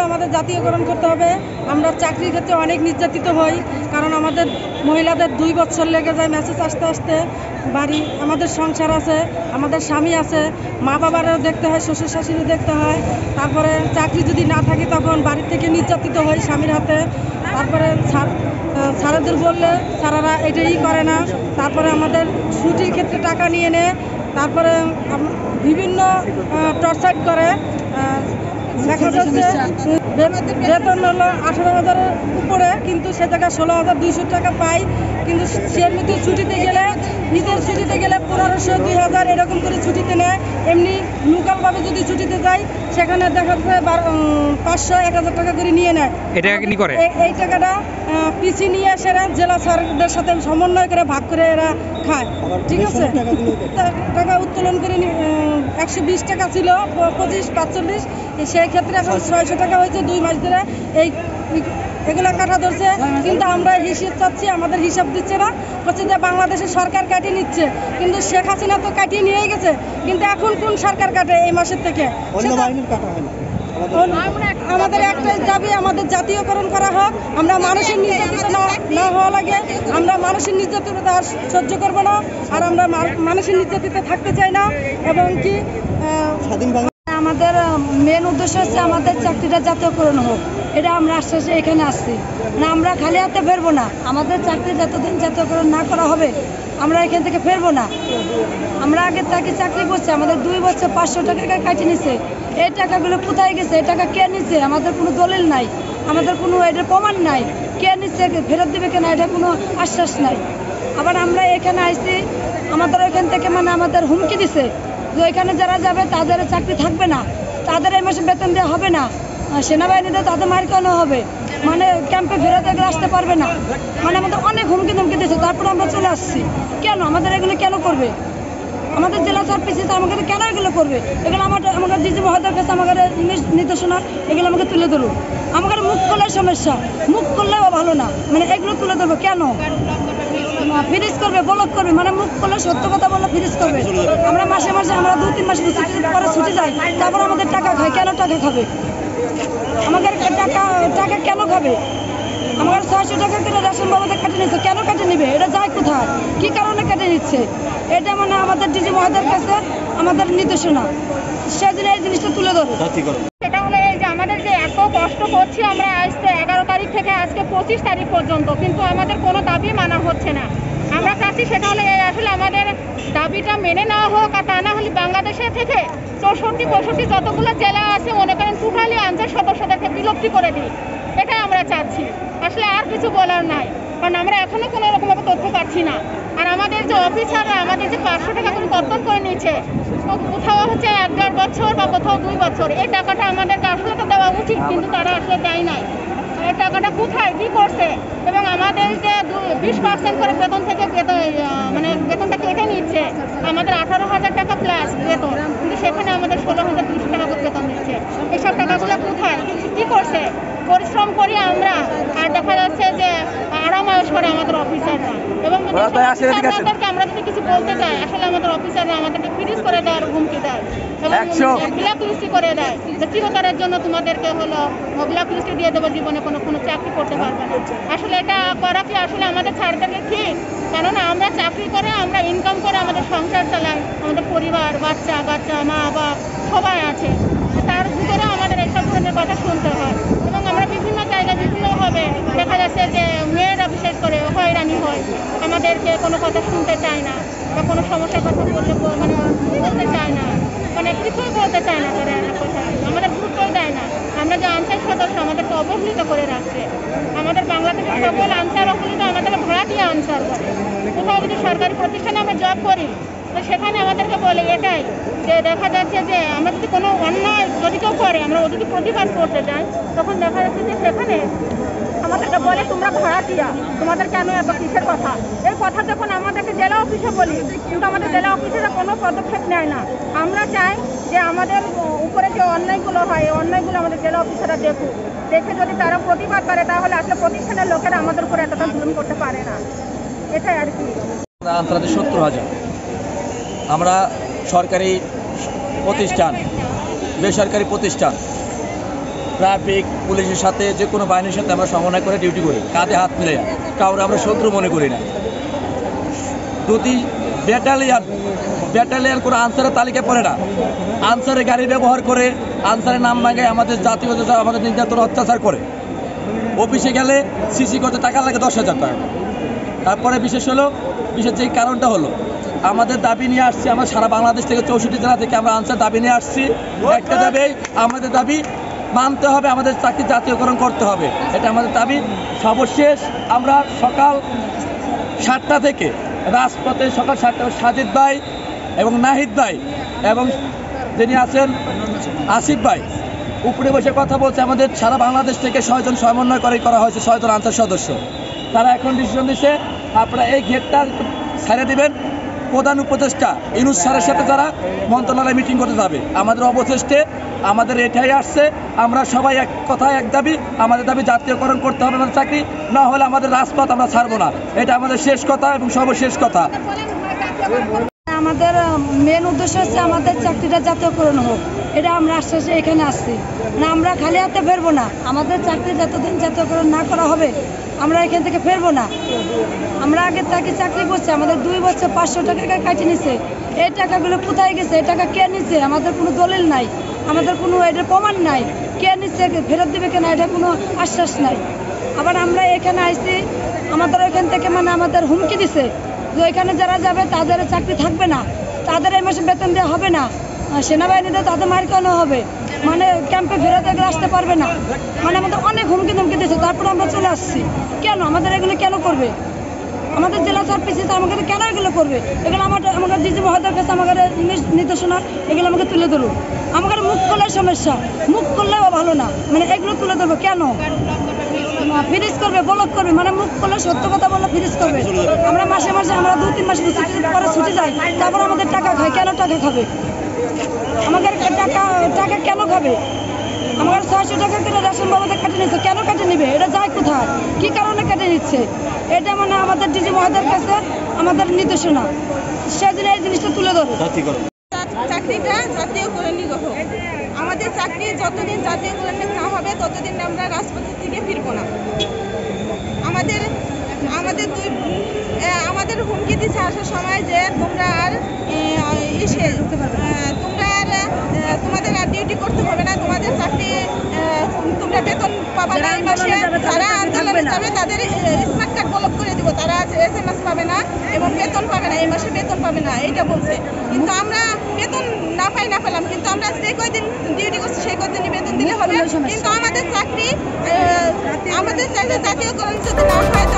আমাদের জাতীয়করণ করতে হবে। আমরা চাকরির ক্ষেত্রে অনেক নির্যাতিত হই, কারণ আমাদের মহিলাদের 2 বছর লেগে যায় মেসেজ আসতে আসতে। বাড়ি আমাদের সংসার আছে, আমাদের স্বামী আছে, মা বাবারও দেখতে হয়, শ্বশুর শাশুড়ি দেখতে হয়। তারপরে চাকরি যদি না থাকে তখন বাড়ি থেকে নির্যাতিত হয় স্বামীর হাতে। তারপরে স্যারেদের বললে স্যারেরা এটাই করে না। তারপরে আমাদের ছুটির ক্ষেত্রে টাকা নিয়ে নেয়, তারপরে বিভিন্ন টর্চার করে। দেখা যাচ্ছে বেতন হলো 18,000-এর উপরে, কিন্তু সে জায়গায় 16,200 টাকা পাই। কিন্তু সে মধ্যে ছুটিতে গেলে, ঈদের ছুটিতে গেলে 1500, 2000 এরকম করে ছুটিতে নেয়। এমনি লোকালভাবে যদি ছুটিতে যাই সেখানে দেখা যায় 500, 1000 টাকা করে নিয়ে নেয়। এটা কি করে? এই টাকাটা পিসি নিয়ে এসে জেলা স্যারদের সাথে সমন্বয় করে ভাগ করে এরা খায়। ঠিক আছে, টাকা উত্তোলন করে 120 টাকা ছিল, 25, 45, সেই ক্ষেত্রে এখন 600 টাকা হয়েছে 2 মাস ধরে। এগুলো কাটা ধরছে, কিন্তু আমরা হিসাব চাচ্ছি, আমাদের হিসাব দিচ্ছে না। হচ্ছে যে বাংলাদেশের সরকার কাটিয়ে নিচ্ছে, কিন্তু শেখ হাসিনা তো কাটিয়ে নিয়ে গেছে। কিন্তু এখন কোন সরকার কাটে এই মাসের থেকে? আমাদের একটাই দাবি, আমাদের জাতীয়করণ করা হোক। আমরা মানুষের নির্যাতিত না হওয়া লাগে, আমরা মানুষের নির্যাতিত সহ্য করবো না, আর আমরা মানুষের নির্যাতিত থাকতে চাই না। এবং কি আমাদের মেন উদ্দেশ্য হচ্ছে আমাদের চাকরিটা জাতীয়করণ হোক, এটা আমরা আশ্বাসে এখানে আসছি। আমরা খালি হাতে ফেরবো না, আমাদের চাকরি যতদিন জাতীয়করণ না করা হবে আমরা এখান থেকে ফেরবো না। আমরা আগের থেকে চাকরি করছি, আমাদের 2 বছর 500 টাকা কাটিয়ে নিছে। এই টাকাগুলো কোথায় গেছে? এই টাকা কে নিচ্ছে? আমাদের কোনো দলিল নাই, আমাদের কোনো এটার প্রমাণ নাই। কে নিচ্ছে, ফেরত দেবে কেনা, এটা কোনো আশ্বাস নাই। আবার আমরা এখানে আসছি, আমাদের ওইখান থেকে আমাদের হুমকি দিছে যে ওইখানে যারা যাবে তাদের চাকরি থাকবে না, তাদের এই মাসে বেতন দেওয়া হবে না, সেনাবাহিনীতে তাদের মার কেন হবে, ক্যাম্পে ফেরত এগুলো আসতে পারবে না। আমাদের অনেক হুমকি ধমকি দিয়েছে, তারপরে আমরা চলে আসছি। কেন আমাদের এগুলো কেন করবে? আমাদের জেলা স্যার পিসি স্যার আমাকে কেন এগুলো করবে? এগুলো আমাদের ডিজি মহোদয়ের কাছে আমাদের নির্দেশনা এগুলো আমাকে তুলে ধরুন। আমাদের মুখ করলে সমস্যা, মুখ করলেও ভালো না, এগুলো তুলে ধরবো কেন? ফ্রিজ করবে, ব্লক করবে, মুখ করলে সত্য কথা বললে ফ্রিজ করবে। আমরা মাসে মাসে আমরা 2-3 মাস পরে ছুটি যাই, তারপর আমাদের টাকা খায়। কেন টাকা খাবে? আমাদের টাকা কেন খাবে? আমার 600 টাকা করে রেশন বাবুদের কেটে নিচ্ছে, কেন কেটে নিবে? এটা যায় কোথায়? কি কারণে কেটে নিচ্ছে? এটা আমাদের ডিজি মহোদয়ের কাছে আমাদের নির্দেশনা, সেদিন এই জিনিসটা তুলে ধরো। সেটা হলো এই যে আমাদের যে এত কষ্ট করছি আমরা আসতে 11 তারিখ থেকে আজকে 25 তারিখ পর্যন্ত, কিন্তু আমাদের কোনো দাবি মানা হচ্ছে না। আমরা চাচ্ছি সেটা হলো আসলে আমাদের দাবিটা মেনে নেওয়া হোক, আর তা না হলে বাংলাদেশের থেকে 64-65 যতগুলো জেলা আছে মনে করেন টোটালি আনসার সদস্যদেরকে বিলুপ্তি করে দিই, এটাই আমরা চাচ্ছি। আসলে আর কিছু বলার নাই, কারণ আমরা এখনো কোনো রকমভাবে তথ্য পাচ্ছি না। আর আমাদের যে অফিসাররা আমাদের যে 500 টাকা করে কর্তন করে নিচ্ছে, কোথাও হচ্ছে 1-1.5 বছর বা কোথাও 2 বছর, এই টাকাটা আমাদেরকে আসলে তো দেওয়া উচিত, কিন্তু তারা আসলে দেয় নাই। এই টাকাটা কোথায় কি করছে? এবং আমাদের যে 20% করে বেতন থেকে বেতনটা কেটে নিচ্ছে, আমাদের 18,000 টাকা প্লাস বেতন, কিন্তু সেখানে আমাদের 16,200 টাকা করে বেতন দিচ্ছে। এইসব টাকাগুলো কোথায় কি করছে? পরিশ্রম করি আমরা, আর দেখা যাচ্ছে যে আরাম আয়েশ করে আমাদের অফিসাররা। এবং আমাদেরকে আমরা যদি কিছু বলতে চাই, আসলে আমাদের অফিসাররা আমাদেরকে ফ্রিজ করে দেওয়ার হুমকি দেয় এবং ব্ল্যাক লিস্টি করে দেয় যে চিরতরের জন্য তোমাদেরকে ব্ল্যাক লিস্টে দিয়ে দেবো, জীবনে কোনো চাকরি করতে পারবে না। আসলে এটা করা কি আসলে আমাদের ছাড়দেরকে ঠিক? কেননা আমরা চাকরি করে, আমরা ইনকাম করে আমাদের সংসার চালাই, আমাদের পরিবার, বাচ্চা মা বাপ সবাই আছে, তার ভিতরে আমাদের এইসব ধরনের কথা শুনতে হয়। এবং আমরা বিভিন্ন জায়গায় বিভিন্নভাবে দেখা যাচ্ছে যে মেয়েরা বিশেষ করে হয়রানি হয়, আমাদেরকে কোনো কথা শুনতে চায় না, বা কোনো সমস্যার কথা বললে বলতে চায় না, কিছুই বলতে চায় না, তারা আমাদের গুরুত্বই দেয় না। আমরা যে আনসার সদস্য আমাদেরকে অবহেলিত করে রাখছে। আমাদের বাংলাদেশের সকল আনসার অবহেলিত, আমাদের ভাড়াটিয়া আনসার করে। কোথাও যদি সরকারি প্রতিষ্ঠানে আমরা জব করি, তো সেখানে আমাদেরকে বলে এটাই যে দেখা যাচ্ছে যে আমরা যদি কোনো অন্যায় যদি কেউ করে, আমরা যদি প্রতিবাদ করতে যাই, তখন দেখা যাচ্ছে যে সেখানে আমাদেরকে বলে তোমরা ভাড়াটিয়া, তোমাদের কেন এত কিসের কথা। এই কথা যখন আমাদেরকে জেলা অফিসে বলি, কিন্তু আমাদের জেলা অফিসেরা কোনো পদক্ষেপ নেয় না। আমরা চাই যে আমাদের উপরে যে অন্যায়গুলো হয়, এই অন্যায়গুলো আমাদের জেলা অফিসাররা দেখুক, দেখে যদি তারা প্রতিবাদ করে, তাহলে আসলে প্রতিষ্ঠানের লোকেরা আমাদের উপরে এতটা জুলুম করতে পারে না। এটাই আর কি। আন্তর্জাতিক 70,000 আমরা সরকারি প্রতিষ্ঠান, বেসরকারি প্রতিষ্ঠান ট্রাফিক পুলিশের সাথে যে কোনো বাহিনীর সাথে আমরা সমন্বয় করে ডিউটি করি, কাঁধে হাত মিলে কাউরে আমরা শত্রু মনে করি না। যদি ব্যাটালিয়ান কোনো আনসারের তালিকায় পড়ে না, আনসারের গাড়ি ব্যবহার করে আনসারের নাম ভাঙে আমাদের জাতীয় আমাদের নির্যাতন অত্যাচার করে। অফিসে গেলে সিসি করতে টাকা লাগে 10,000 টাকা। তারপরে বিশেষ যে কারণটা হলো আমাদের দাবি নিয়ে আসছি, আমরা সারা বাংলাদেশ থেকে 64 জেলা থেকে আমরা আনসার দাবি নিয়ে আসছি। একটা দাবি, আমাদের দাবি মানতে হবে, আমাদের চাকরি জাতীয়করণ করতে হবে, এটা আমাদের দাবি। সর্বশেষ আমরা সকাল 7টা থেকে রাজপথে, সকাল 7টা সাজিদ ভাই এবং নাহিদ ভাই এবং যিনি আছেন আসিফ ভাই উপরে বসে কথা বলছে। আমাদের সারা বাংলাদেশ থেকে 6 জন সমন্বয় করা হয়েছে, 6 জন আনসার সদস্য। তারা এখন ডিসিশন দিচ্ছে আপনারা এই গেটটা ছেড়ে দিবেন। প্রধান উপদেষ্টা ইউনূস স্যারের সাথে যারা মন্ত্রণালয়ে মিটিং করতে যাবে, আমাদের অবশেষে আমাদের এটাই আসছে, আমরা সবাই এক কথায় এক দাবি, আমাদের দাবি জাতীয়করণ করতে হবে আমাদের চাকরি, না হলে আমাদের রাজপথ আমরা ছাড়বো না। এটা আমাদের শেষ কথা এবং সর্বশেষ কথা। আমাদের মেন উদ্দেশ্য হচ্ছে আমাদের চাকরিটা জাতীয়করণ হোক, এটা আমরা আশ্বাসে এখানে আসছি। না, আমরা খালি হাতে ফেরবো না, আমাদের চাকরি যতদিন জাতীয়করণ না করা হবে আমরা এখান থেকে ফেরবো না। আমরা আগের থেকে চাকরি করছি, আমাদের 2 বছর 500 টাকা কাটে নিছে। এই টাকাগুলো কোথায় গেছে, এই টাকা কে নিচ্ছে, আমাদের কোনো দলিল নাই, আমাদের কোনো এটার প্রমাণ নাই। কে নিচ্ছে, ফেরত দেবে কেনা, এটা কোনো আশ্বাস নাই। আবার আমরা এখানে আসছি, আমাদের ওইখান থেকে আমাদের হুমকি দিছে যে ওইখানে যারা যাবে তাদের চাকরি থাকবে না, তাদের এই মাসে বেতন দেওয়া হবে না, সেনাবাহিনীতে তাদের মার কেন হবে, ক্যাম্পে ফেরত এগুলো আসতে পারবে না, আমাদের অনেক হুমকি ধমকি দিয়েছে। তারপরে আমরা চলে আসছি। কেন আমাদের এগুলো কেন করবে? আমাদের জেলা স্যার পিসি স্যার আমাকে কেন এগুলো করবে? এগুলো আমাদের ডিজি মহোদয়ের কাছে আমাদের নির্দেশনা এগুলো আমাকে তুলে ধরুন। আমাদের মুখ করলে সমস্যা, মুখ করলেও ভালো না, এগুলো তুলে ধরবো কেন? ফ্রিজ করবে, ব্লক করবে, মুখ করলে সত্য কথা বললে ফ্রিজ করবে। আমরা মাসে আমরা 2-3 মাস পরে ছুটি যাই, তারপর আমাদের টাকা খায়। কেন টাকা খাবে? আমাদের টাকা কেন খাবে? আমার 600 টাকা করে রেশন বাবদে কেটে নিচ্ছে, কেন কেটে নিবে? এটা যায় কোথায়, কি কারণে কেটে নিচ্ছে? এটা আমাদের ডিজি মহোদয়ের কাছে আমাদের নির্দেশনা, সেদিন এই জিনিসটা তুলে ধরো। চাকরিটা জাতীয়করণই হোক। আমাদের চাকরি যতদিন জাতীয়করণ না হবে ততদিন আমরা রাজপথের থেকে ফিরবো না। আমাদের হুমকি দিচ্ছে আসার সময় যে তোমরা আর তোমাদের আর ডিউটি করতে হবে না, তোমাদের চাকরি তোমরা বেতন পাবে না। এই মাসে যারা আন্দোলনে যাবে তাদের স্মার্ট কার্ড ব্লক করে দিব, তারা SMS পাবে না এবং বেতন পাবে না, এই মাসে বেতন পাবে না, এইটা বলছে। কিন্তু আমরা বেতন না পেলাম, কিন্তু আমরা যে কয়দিন ডিউটি করছি সেই কয়দিনই বেতন দিলে হবে। কিন্তু আমাদের চাকরি জাতীয়করণ যদি না হয়